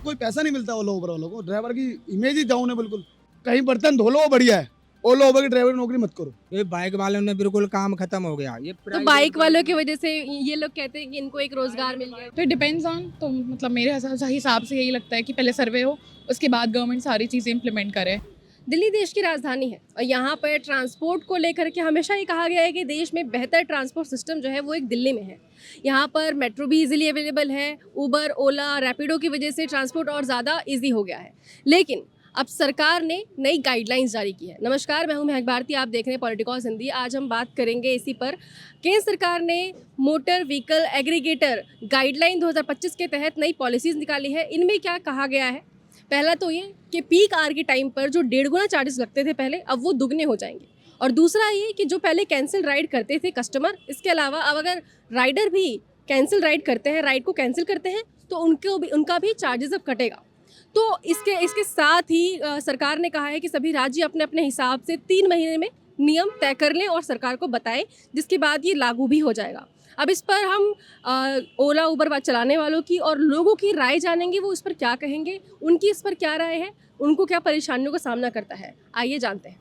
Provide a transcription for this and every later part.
कोई पैसा नहीं मिलता ओला उबर वालों को। ड्राइवर की इमेज ही डाउन है बिल्कुल। कहीं बर्तन धो लो वो बढ़िया है, ओला उबर की ड्राइवर की नौकरी मत करो। ये बाइक वालों ने बिल्कुल काम खत्म हो गया। ये तो बाइक वालों की वजह से ये लोग कहते हैं कि इनको एक रोजगार मिल गया। तो डिपेंड्स ऑन, तो मतलब मेरे हिसाब से यही लगता है कि पहले सर्वे हो, उसके बाद गवर्नमेंट सारी चीज़ें इम्प्लीमेंट करे। दिल्ली देश की राजधानी है और यहाँ पर ट्रांसपोर्ट को लेकर के हमेशा ये कहा गया है कि देश में बेहतर ट्रांसपोर्ट सिस्टम जो है वो एक दिल्ली में है। यहाँ पर मेट्रो भी इजीली अवेलेबल है, उबर, ओला, रैपिडो की वजह से ट्रांसपोर्ट और ज़्यादा इजी हो गया है। लेकिन अब सरकार ने नई गाइडलाइंस जारी की है। नमस्कार, मैं हूं महक भारती, आप देख रहे हैं पॉलिटिकॉस हिंदी। आज हम बात करेंगे इसी पर। केंद्र सरकार ने मोटर व्हीकल एग्रीगेटर गाइडलाइन 2025 के तहत नई पॉलिसीज़ निकाली है। इनमें क्या कहा गया है? पहला तो ये कि पीक आवर के टाइम पर जो 1.5 गुना चार्जेस लगते थे पहले, अब वो दुगने हो जाएंगे। और दूसरा ये कि जो पहले कैंसिल राइड करते थे कस्टमर, इसके अलावा अब अगर राइडर भी कैंसिल राइड करते हैं, राइड को कैंसिल करते हैं, तो उनका भी चार्जेस अब कटेगा। तो इसके साथ ही सरकार ने कहा है कि सभी राज्य अपने अपने हिसाब से 3 महीने में नियम तय कर लें और सरकार को बताएं, जिसके बाद ये लागू भी हो जाएगा। अब इस पर हम ओला उबर चलाने वालों की और लोगों की राय जानेंगे, वो इस पर क्या कहेंगे, उनकी इस पर क्या राय है, उनको क्या परेशानियों का सामना करता है। आइए जानते हैं।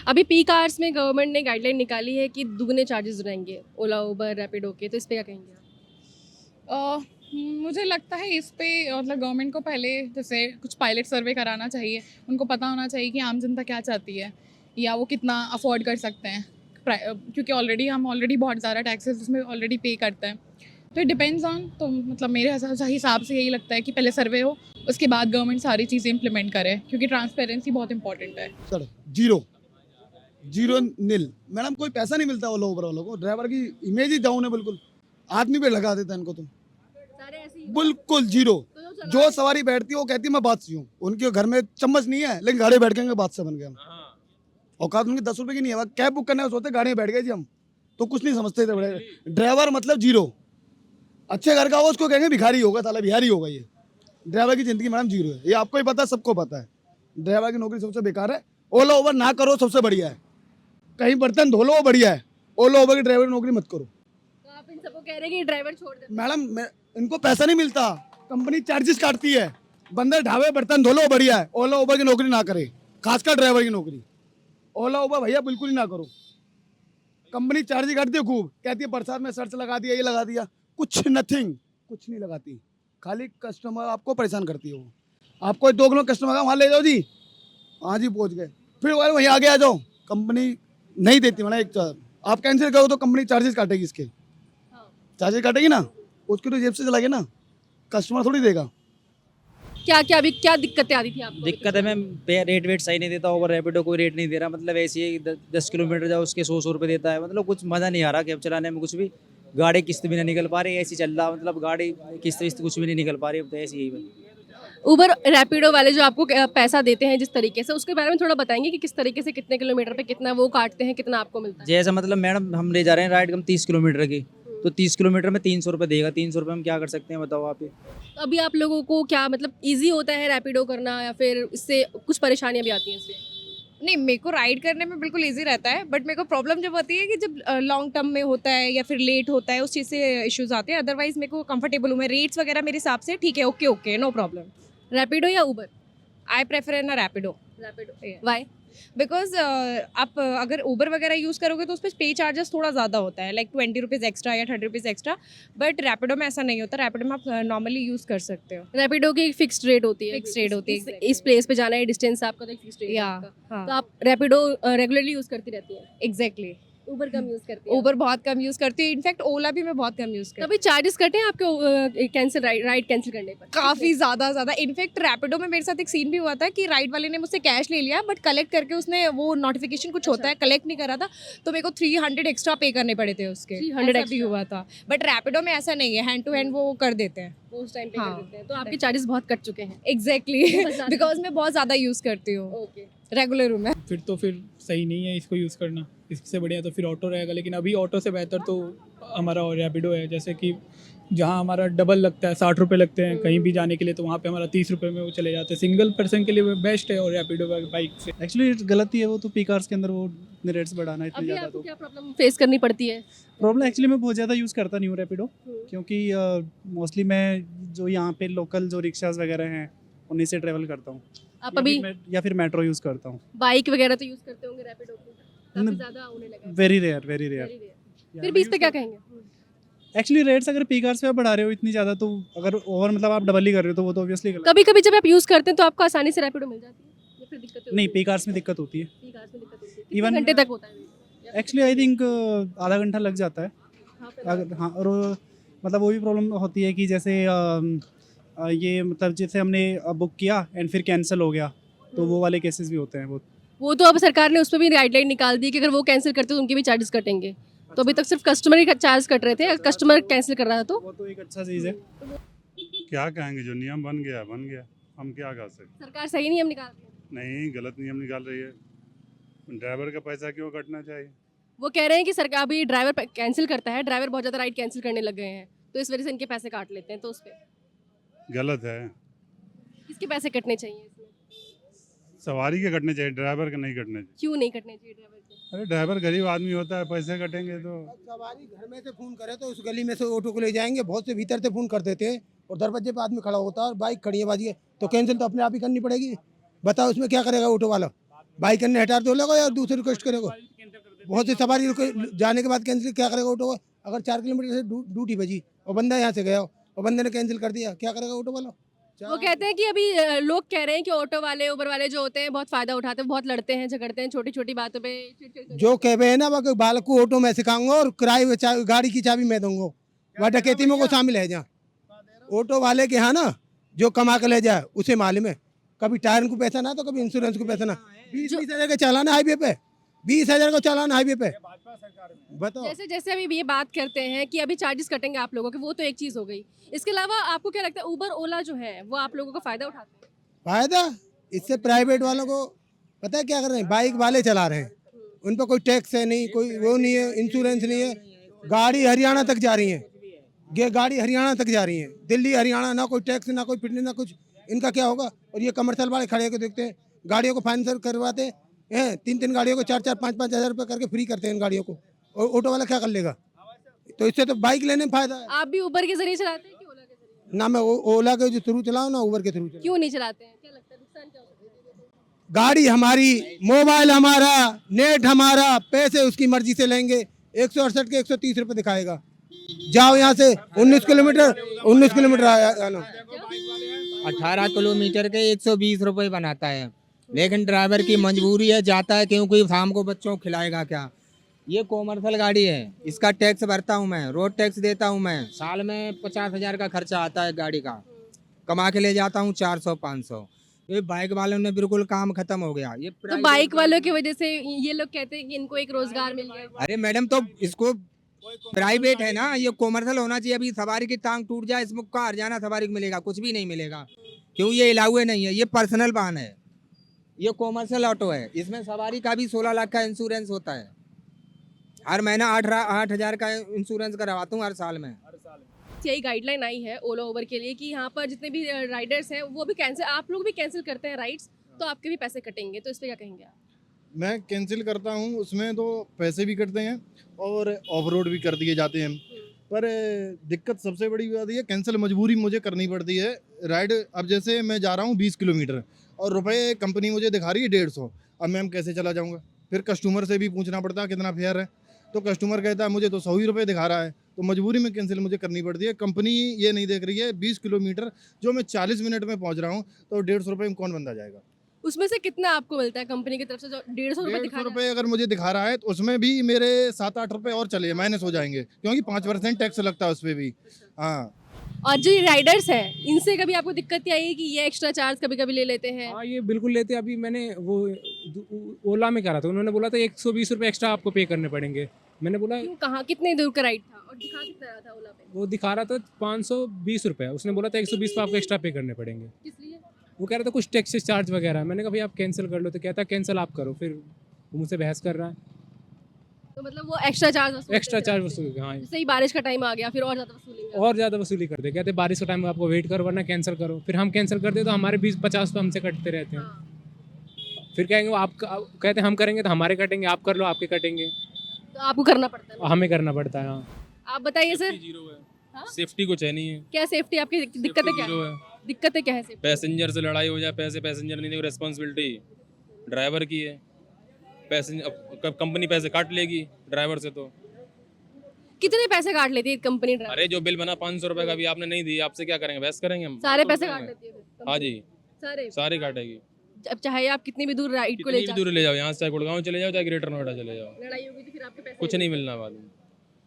अभी पीक आवर्स में गवर्नमेंट ने गाइडलाइन निकाली है कि दुगने चार्जेस रहेंगे ओला उबर रैपिडो के, तो इस पर क्या कहेंगे आप? मुझे लगता है इस पे मतलब गवर्नमेंट को पहले जैसे कुछ पायलट सर्वे कराना चाहिए। उनको पता होना चाहिए कि आम जनता क्या चाहती है या वो कितना अफोर्ड कर सकते हैं, क्योंकि हम ऑलरेडी बहुत ज़्यादा टैक्सेस उसमें ऑलरेडी पे करते हैं। तो डिपेंड्स ऑन, तो मतलब मेरे हिसाब से यही लगता है कि पहले सर्वे हो, उसके बाद गवर्नमेंट सारी चीज़ें इम्प्लीमेंट करे, क्योंकि ट्रांसपेरेंसी बहुत इंपॉर्टेंट है। सर जीरो नील मैडम, कोई पैसा नहीं मिलता ओला उबर वालों को। ड्राइवर की इमेज ही डाउन है बिल्कुल। आदमी पे लगा देता है इनको तो बिल्कुल जीरो। जो सवारी बैठती है वो कहती है मैं बादशाह हूँ। उनके घर में चम्मच नहीं है, लेकिन गाड़ी बैठ के बादशाह बन गया। औकात उनकी 10 रुपए की नहीं है। कैब बुक करने सोचते गाड़ी में बैठ गए जी हम, तो कुछ नहीं समझते थे। बड़े ड्राइवर मतलब जीरो। अच्छे घर का हो उसको कहेंगे भिखारी होगा, साला बिहारी होगा। ये ड्राइवर की जिंदगी मैडम जीरो है, ये आपको ही पता है, सबको पता है। ड्राइवर की नौकरी सबसे बेकार है। ओला उबर ना करो, सबसे बढ़िया है। कहीं बर्तन धो लो वो बढ़िया है, ओला उबर की ड्राइवर की नौकरी मत करो। तो आप इन सबको कह रहे हैं कि ड्राइवर छोड़ दे। मैडम इनको पैसा नहीं मिलता, कंपनी चार्जेस काटती है। बंदर ढाबे बर्तन धो लो बढ़िया है, ओला उबर की नौकरी ना करे, खासकर ड्राइवर की नौकरी। ओला उबर भैया बिल्कुल ही ना करो। कंपनी चार्ज काटती है खूब, कहती है प्रसाद में सर्च लगा दिया, ये लगा दिया, कुछ नहीं लगाती। खाली कस्टमर आपको परेशान करती है। वो आपको 2 किलो कस्टमर का वहाँ ले जाओ जी, हाँ जी पहुँच गए, फिर वहीं आगे आ जाओ। कंपनी नहीं देती मैडम। एक आप कैंसिल करो तो कंपनी चार्जेस काटेगी, इसके चार्जेस काटेगी ना, उसकी तो जेब से चला गया ना, कस्टमर थोड़ी देगा। क्या दिक्कतें आती थी आपको? दिक्कत है मैम, रेट वेट सही नहीं देता, ओवर रैपिडो कोई रेट नहीं दे रहा। मतलब ऐसी है 10 किलोमीटर जाओ उसके 100 रुपये देता है। मतलब कुछ मज़ा नहीं आ रहा कैब चलाने में। कुछ भी गाड़ी किस्त भी नहीं निकल पा रही, ऐसी चल रहा। मतलब गाड़ी किस्त कुछ भी नहीं निकल पा रही। अब तो ऐसी ही है। उबर रैपिडो वाले जो आपको पैसा देते हैं जिस तरीके से, उसके बारे में थोड़ा बताएंगे कि किस तरीके से कितने किलोमीटर पे कितना वो काटते हैं, कितना आपको मिलता है? जैसा मतलब मैडम हम ले जा रहे हैं राइड हम 30 किलोमीटर की, तो 30 किलोमीटर में 300 रुपये देगा। 300 रुपये हम क्या कर सकते हैं बताओ आप ही। तो अभी आप लोगों को क्या मतलब इजी होता है रैपिडो करना, या फिर इससे कुछ परेशानियां भी आती हैं इससे? नहीं, मेरे को राइड करने में बिल्कुल इजी रहता है, बट मेरे को प्रॉब्लम जब होती है कि जब लॉन्ग टर्म में होता है या फिर लेट होता है, उस चीज़ से इश्यूज आते हैं। अदरवाइज मेरे को कंफर्टेबल हूँ मैं। रेट्स वगैरह मेरे हिसाब से ठीक है, ओके नो प्रॉब्लम। रैपिडो या उबर? आई प्रेफर ना रैपिडो। रैपिडो वाई? बिकॉज आप अगर उबर वगैरह यूज़ करोगे तो उस पर पे चार्जेस थोड़ा ज़्यादा होता है, लाइक 20 रुपीज़ एक्स्ट्रा या 30 रुपीज़ एक्स्ट्रा। बट रैपिडो में ऐसा नहीं होता। रैपिडो में आप नॉर्मली यूज़ कर सकते हो। रैपिडो की एक फिक्स्ड रेट होती है। Fixed rate होती है, exactly. इस प्लेस पे जाना है, डिस्टेंस आपका तो एक फिक्स्ड रेट है या आपका। तो आप रैपिडो रेगुलरली यूज करती रहती है? एग्जैक्टली। उबर कम यूज करती है? उबर बहुत कम यूज़ करती है। इनफैक्ट ओला भी मैं बहुत कम यूज़ करती हूँ। कभी चार्जेस कटे हैं आपके कैंसिल राइड कैंसिल करने पर? काफ़ी ज़्यादा। इनफैक्ट रैपिडो में मेरे साथ एक सीन भी हुआ था कि राइड वाले ने मुझसे कैश ले लिया, बट कलेक्ट करके उसने वो नोटिफिकेशन कुछ होता है, कलेक्ट नहीं करा था, तो मेरे को 300 एक्स्ट्रा पे करने पड़े थे उसके। 300 ऐसा भी हुआ था। बट रैपिडो में ऐसा नहीं है, हैंड टू हैंड वो कर देते हैं। वो उस टाइम पे हाँ, कर देते हैं, तो आपके चार्जेस बहुत कट चुके हैं। एग्जैक्टली बिकॉज मैं बहुत ज़्यादा यूज़ करती हूँ, ओके। रेगुलर हूँ मैं। फिर सही नहीं है इसको यूज़ करना। इससे बढ़िया तो फिर ऑटो रहेगा, लेकिन अभी ऑटो से बेहतर तो हमारा रैपिडो है। जैसे कि जहाँ हमारा डबल लगता है, 60 रुपये लगते हैं कहीं भी जाने के लिए, तो वहाँ पे हमारा 30 रुपये में वो चले जाते हैं। सिंगल पर्सन के लिए वो बेस्ट है। और रैपिडो बाइक से एक्चुअली गलती है वो तो, पीक आवर्स के अंदर वो रेट्स बढ़ाना इतने अभी ज़्यादा। आपको तो क्या प्रॉब्लम फेस करनी पड़ती है? प्रॉब्लम एक्चुअली मैं बहुत ज़्यादा यूज़ करता नहीं हूँ रैपिडो, क्योंकि मोस्टली मैं जो यहाँ पे लोकल जो रिक्शाज वगैरह हैं उन्हीं से ट्रैवल करता हूँ। आप अभी या फिर मेट्रो यूज़ करता हूँ। बाइक वगैरह तो यूज़ करते होंगे रैपिडो की, काफ़ी न- ज़्यादा होने लगा है। Very rare, very rare. Very rare। फिर भी इस पे क्या कहेंगे? एक्चुअली रेट्स अगर पी कार्स पे आप बढ़ा रहे हो इतनी ज़्यादा, तो अगर ओवर मतलब आप डबल ही कर रहे हो तो वो तो ऑब्वियसली गलत। कभी कभी जब आप यूज़ करते हैं तो आपको आसानी से रैपिडो मिल जाती है या फिर दिक्कत होती है? नहीं, पी कार्स में दिक्कत होती है। P cars में दिक्कत होती है। कितने Even- घंटे तक होता है ये? या फिर एक्चुअली आई थिंक आधा घंटा लग जाता है। हाँ, फिर हाँ, और मतलब वो भी प्रॉब्लम होती है कि जैसे ये मतलब जैसे हमने बुक किया एंड फिर कैंसिल हो गया, तो वो वाले केसेस भी होते हैं बहुत। वो तो अब सरकार ने उस पर भी गाइडलाइन निकाल दी कि अगर वो कैंसिल करते तो उनके भी चार्जेस कटेंगे। तो अभी तक सिर्फ कस्टमर ही चार्ज कट रहे थे, अगर कस्टमर कैंसिल कर रहा था तो वो तो एक अच्छा चीज़ है। क्या कहेंगे, जो नियम बन गया बन गया, हम क्या कर सकते। सरकार सही नियम निकाल रही है। नहीं, गलत नियम निकाल रही है। ड्राइवर का पैसा क्यों कटना चाहिए। वो कह रहे हैं कि सरकार अभी ड्राइवर कैंसिल करता है, ड्राइवर बहुत ज़्यादा राइड कैंसिल करने लग गए हैं, तो इस वजह से इनके पैसे काट लेते हैं। तो उस पर गलत है, किसके पैसे कटने चाहिए इसमें? सवारी के कटने चाहिए, ड्राइवर के नहीं कटने चाहिए। क्यों नहीं कटने चाहिए ड्राइवर के? अरे ड्राइवर गरीब आदमी होता है, पैसे कटेंगे तो। सवारी घर में से फोन करे तो उस गली में से ऑटो को ले जाएंगे, बहुत से भीतर से फोन कर देते हैं और दरवाजे पे आदमी खड़ा होता है और बाइक खड़ी है बाजी तो कैंसिल तो अपने आप ही करनी पड़ेगी। बताओ उसमें क्या करेगा ऑटो वाला? बाइक करने हटा दो लेगा या दूसरे रिक्वेस्ट करेगा? बहुत सी सवारी को जाने के बाद कैंसिल क्या करेगा ऑटो? अगर 4 किलोमीटर से ड्यूटी बजी और बंदा यहाँ से गया और बंदे ने कैंसिल कर दिया, क्या करेगा ऑटो वाला? वो कहते हैं कि अभी लोग कह रहे हैं कि ऑटो वाले उबर वाले जो होते हैं बहुत फायदा उठाते हैं, बहुत लड़ते हैं झगड़ते हैं छोटी छोटी बातों पे चिड़चिड़ करते हैं। जो कहे है ना वो बालक को ऑटो में सिखाऊंगा और किराए में गाड़ी की चाबी मैं दूंगा, वह डकैती में को शामिल है। जहाँ ऑटो वाले के यहाँ ना जो कमा के ले जाए उसे मालूम है, कभी टायर को पैसा ना तो कभी इंश्योरेंस को पैसा ना। 20,000 का चालान हाईवे पे, 20,000 का चालान हाईवे पे, बताओ। जैसे जैसे अभी ये बात करते हैं कि अभी चार्जेस कटेंगे आप लोगों के, वो तो एक चीज़ हो गई। इसके अलावा आपको क्या लगता है उबर ओला जो है वो आप लोगों का फायदा उठाते हैं? फायदा इससे प्राइवेट वालों को पता है क्या कर रहे हैं? बाइक वाले चला रहे हैं, उन पर कोई टैक्स है नहीं, कोई वो नहीं है, इंश्योरेंस नहीं है। गाड़ी हरियाणा तक जा रही है, ये गाड़ी हरियाणा तक जा रही है, दिल्ली हरियाणा, ना कोई टैक्स ना कोई फिटनेस ना कुछ। इनका क्या होगा? और ये कमर्शियल वाले खड़े होकर देखते हैं, गाड़ियों को फाइनेंस करवाते हैं, 3-3 गाड़ियों को 4-4 5-5 हज़ार रुपये करके फ्री करते हैं इन गाड़ियों को, और ऑटो वाला क्या कर लेगा? तो इससे तो बाइक लेने में फायदा है। आप भी उबर के जरिए चलाते हैं कि ओला के जरिए? ना मैं ओला के जो थ्रू चलाऊँ ना उबर के थ्रू चलाऊँ। क्यों नहीं चलाते हैं? क्या लगता है नुकसान क्या हो सकता है? गाड़ी हमारी, मोबाइल हमारा, नेट हमारा, पैसे उसकी मर्जी से लेंगे। 168 के 130 रुपये दिखाएगा। जाओ यहाँ से 19 किलोमीटर आना। 18 किलोमीटर के 120 रुपए बनाता है, लेकिन ड्राइवर की मजबूरी है, जाता है क्योंकि शाम को बच्चों को खिलाएगा क्या। ये कॉमर्शियल गाड़ी है, इसका टैक्स भरता हूँ मैं, रोड टैक्स देता हूँ मैं, साल में 50,000 का खर्चा आता है गाड़ी का, कमा के ले जाता हूँ 400-500। ये बाइक वालों ने बिल्कुल काम खत्म हो गया। ये तो बाइक वालों की वजह से ये लोग कहते हैं कि इनको एक रोजगार मिल गया। अरे मैडम, तो इसको प्राइवेट है ना, ये कॉमर्शियल होना चाहिए। अभी सवारी की टांग टूट जाए, इसमें का हरियाणा सवारी को मिलेगा? कुछ भी नहीं मिलेगा, क्यों? ये इलावे नहीं है, ये पर्सनल वाहन है, ये कॉमर्शियल ऑटो है। इसमें सवारी का भी 16 लाख का इंश्योरेंस होता है, हर महीना 8,000 का इंश्योरेंस करवाता हूँ हर साल में। यही गाइडलाइन आई है ओला उबर के लिए कि यहाँ पर जितने भी राइडर्स हैं वो भी कैंसिल, आप लोग भी कैंसिल करते हैं राइड्स तो आपके भी पैसे कटेंगे। तो इस पर क्या कहेंगे आप? मैं कैंसिल करता हूँ, उसमें तो पैसे भी कटते हैं और ऑफ रोड भी कर दिए जाते हैं। पर दिक्कत सबसे बड़ी बात ये, कैंसिल मजबूरी मुझे करनी पड़ती है राइड। अब जैसे मैं जा रहा हूँ 20 किलोमीटर और रुपए कंपनी मुझे दिखा रही है 150, अब मैं कैसे चला जाऊँगा? फिर कस्टमर से भी पूछना पड़ता है कितना फेयर है, तो कस्टमर कहता है मुझे तो 100 ही रुपये दिखा रहा है, तो मजबूरी में कैंसिल मुझे करनी पड़ती है। कंपनी ये नहीं देख रही है 20 किलोमीटर जो मैं 40 मिनट में पहुँच रहा हूँ, तो 150 रुपये में कौन बंदा जाएगा? उसमें से कितना आपको मिलता है कंपनी की तरफ से? जो 150 रुपये दिखा 150 रहा है? रुपये अगर मुझे दिखा रहा है तो उसमें भी मेरे 7-8 रुपये और चले माइनस हो जाएंगे, क्योंकि 5% टैक्स लगता है उस पर भी। हाँ, और जो राइडर्स हैं इनसे कभी आपको दिक्कत ये आई है कि ये एक्स्ट्रा चार्ज कभी कभी ले लेते हैं? हाँ, ये बिल्कुल लेते हैं। अभी मैंने वो ओला में करा था, उन्होंने बोला था 120 रुपये एक्स्ट्रा आपको पे करने पड़ेंगे। मैंने बोला क्यों, कहाँ, कितने दूर का राइड था और दिखा कितना रहा था ओला पे? वो दिखा रहा था 520 रुपये, उसने बोला था 120 पे आपको एक्स्ट्रा पे करने पड़ेंगे। किस लिए? वो कह रहा था कुछ टैक्सेस चार्ज वगैरह। मैंने कहा भाई आप कैंसिल कर लो, तो कहता कैंसिल आप करो। फिर वो मुझसे बहस कर रहा है, तो मतलब वो एक्स्ट्रा चार्ज एक्स्ट्रा चार्ज वसूल। हाँ, जैसे ही बारिश का टाइम आ गया फिर और ज़्यादा वसूलेंगे। और ज़्यादा वसूली करते, कहते बारिश का टाइम आपको वेट करो वरना कैंसिल करो। फिर हम कैंसिल करते तो हमारे 20-50 रुपये हमसे कटते रहते हैं। फिर कहेंगे वो आप कहते हम करेंगे तो हमारे कटेंगे, आप कर लो आपके कटेंगे, तो आपको करना पड़ता है। हमें करना पड़ता है। हाँ, आप बताइए सर। जीरो है, हाँ? सेफ्टी कुछ है नहीं है। क्या सेफ्टी आपकी दिक्कत है क्या? जीरो है। दिक्कतें क्या है सिर्फ? पैसेंजर से लड़ाई हो जाए, पैसेंजर नहीं देगा, रिस्पॉन्सिबिलिटी ड्राइवर की है। पैसेंजर कंपनी पैसे काट लेगी ड्राइवर से। तो कितने पैसे काट लेती है कंपनी ड्राइवर? अरे जो बिल बना 500 रुपए का, अभी आपने नहीं दी, आपसे क्या करेंगे, बहस करेंगे हम? सारे पैसे काट लेती है फिर हाँ कंपनी? जी, सारे काटेगी। अब चाहे आप कितनी भी दूर राइड को ले कितनी भी दूर ले जाओ, यहाँ से चाहे गुड़गांव चले जाओ, चाहे ग्रेटर नोएडा चले जाओ, लड़ाई होगी तो फिर आपके पैसे कुछ नहीं मिलना बाद में।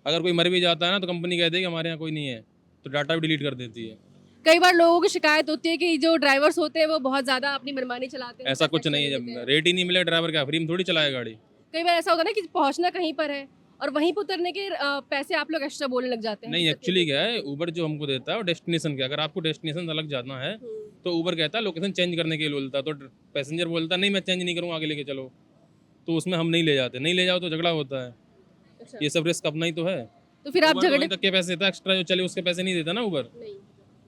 अगर कोई मर भी जाता है ना, तो कंपनी कहती है कि हमारे यहाँ कोई नहीं है, तो डाटा भी डिलीट कर देती है। कई बार लोगों की शिकायत होती है कि जो ड्राइवर्स होते हैं वो बहुत ज्यादा अपनी मनमानी चलाते हैं। ऐसा कुछ नहीं है, जब रेट ही नहीं मिले ड्राइवर क्या फ्री में थोड़ी चलाएगा गाड़ी। कई बार ऐसा होता है ना कि पहुंचना कहीं पर है और वहीं पर उतरने के पैसे आप लोग एक्स्ट्रा बोलने लग जाते हैं। नहीं, एक्चुअली क्या है, ऊबर जो हमको देता है वो डेस्टिनेशन का, अगर आपको डेस्टिनेशन अलग जाना है तो ऊबर कहता है लोकेशन चेंज करने के लिए बोलता है, तो पैसेंजर बोलता है नहीं मैं चेंज नहीं करूँगा, आगे लेके चलो, तो उसमें हम नहीं ले जाते। नहीं ले जाओ तो झगड़ा होता है। अच्छा। ये सब रिस्क अपना ही तो है। तो फिर आप Uber झगड़े वहीं तक के पैसे देता है, एक्स्ट्रा जो चले उसके पैसे नहीं देता ना ऊबर, नहीं,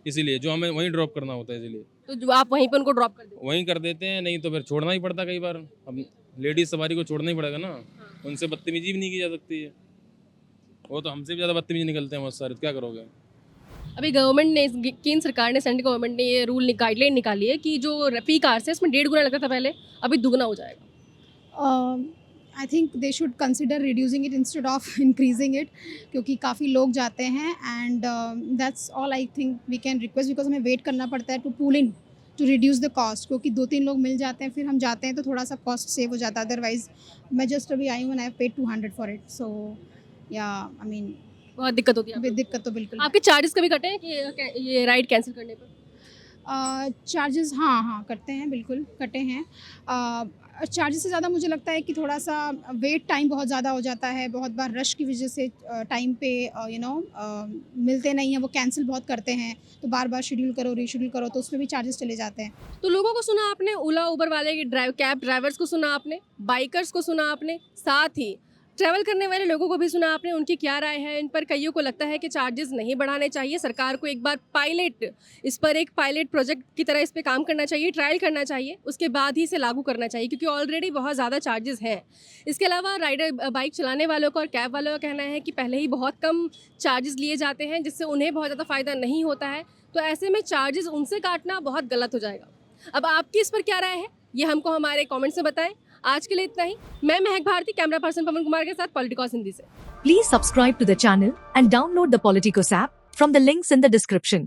इसीलिए जो हमें वहीं ड्रॉप करना होता है, इसीलिए तो जो आप वहीं पर उनको ड्रॉप कर देते वहीं कर देते हैं। नहीं तो फिर छोड़ना ही पड़ता कई बार। अब लेडीज सवारी को छोड़ना ही पड़ेगा ना, उनसे बदतमीजी भी नहीं की जा सकती है। वो तो हमसे भी ज़्यादा बदतमीजी निकलते हैं बहुत सारे, क्या करोगे। हैं। अभी गवर्नमेंट ने, केंद्र सरकार ने, सेंट्रल गवर्नमेंट ने ये रूल गाइडलाइन निकाली है कि जो रफी कार्स है इसमें 1.5 गुना लगता था पहले, अभी दुगना हो जाएगा। I think they should consider reducing it instead of increasing it, क्योंकि काफ़ी लोग जाते हैं and that's all I think we can request, because हमें वेट करना पड़ता है to pool in to reduce the cost, क्योंकि 2-3 लोग मिल जाते हैं फिर हम जाते हैं तो थोड़ा सा कॉस्ट सेव हो जाता है। अदरवाइज मैं जस्ट अभी आई हूँ and I have paid 200 for it, so yeah I mean बहुत दिक्कत होती है आप लोगों दिक्कत तो बिल्कुल को। आपके चार्जेस कभी कटे हैं कि ये राइड कैंसिल करने पर? चार्जेस हाँ करते हैं, बिल्कुल कटे हैं। चार्जेस से ज़्यादा मुझे लगता है कि थोड़ा सा वेट टाइम बहुत ज़्यादा हो जाता है, बहुत बार रश की वजह से टाइम पे मिलते नहीं हैं, वो कैंसिल बहुत करते हैं, तो बार बार शेड्यूल करो रीशेड्यूल करो तो उसमें भी चार्जेस चले जाते हैं। तो लोगों को सुना आपने, ओला उबर वाले के कैब ड्राइवर्स को सुना आपने, बाइकर्स को सुना आपने, साथ ही ट्रैवल करने वाले लोगों को भी सुना आपने, उनकी क्या राय है इन पर। कईयों को लगता है कि चार्जेस नहीं बढ़ाने चाहिए, सरकार को एक बार इस पर एक पायलट प्रोजेक्ट की तरह इस पर काम करना चाहिए, ट्रायल करना चाहिए, उसके बाद ही इसे लागू करना चाहिए, क्योंकि ऑलरेडी बहुत ज़्यादा चार्जेस हैं। इसके अलावा राइडर बाइक चलाने वालों का और कैब वालों का कहना है कि पहले ही बहुत कम चार्जेस लिए जाते हैं, जिससे उन्हें बहुत ज़्यादा फ़ायदा नहीं होता है, तो ऐसे में चार्जेस उनसे काटना बहुत गलत हो जाएगा। अब आपकी इस पर क्या राय है, ये हमको हमारे कॉमेंट्स में बताएं। आज के लिए इतना ही। मैं महक भारती, कैमरा पर्सन पवन कुमार के साथ, पॉलिटिकॉस हिंदी से। Please subscribe to the channel and download the Politicos app from the links in the description.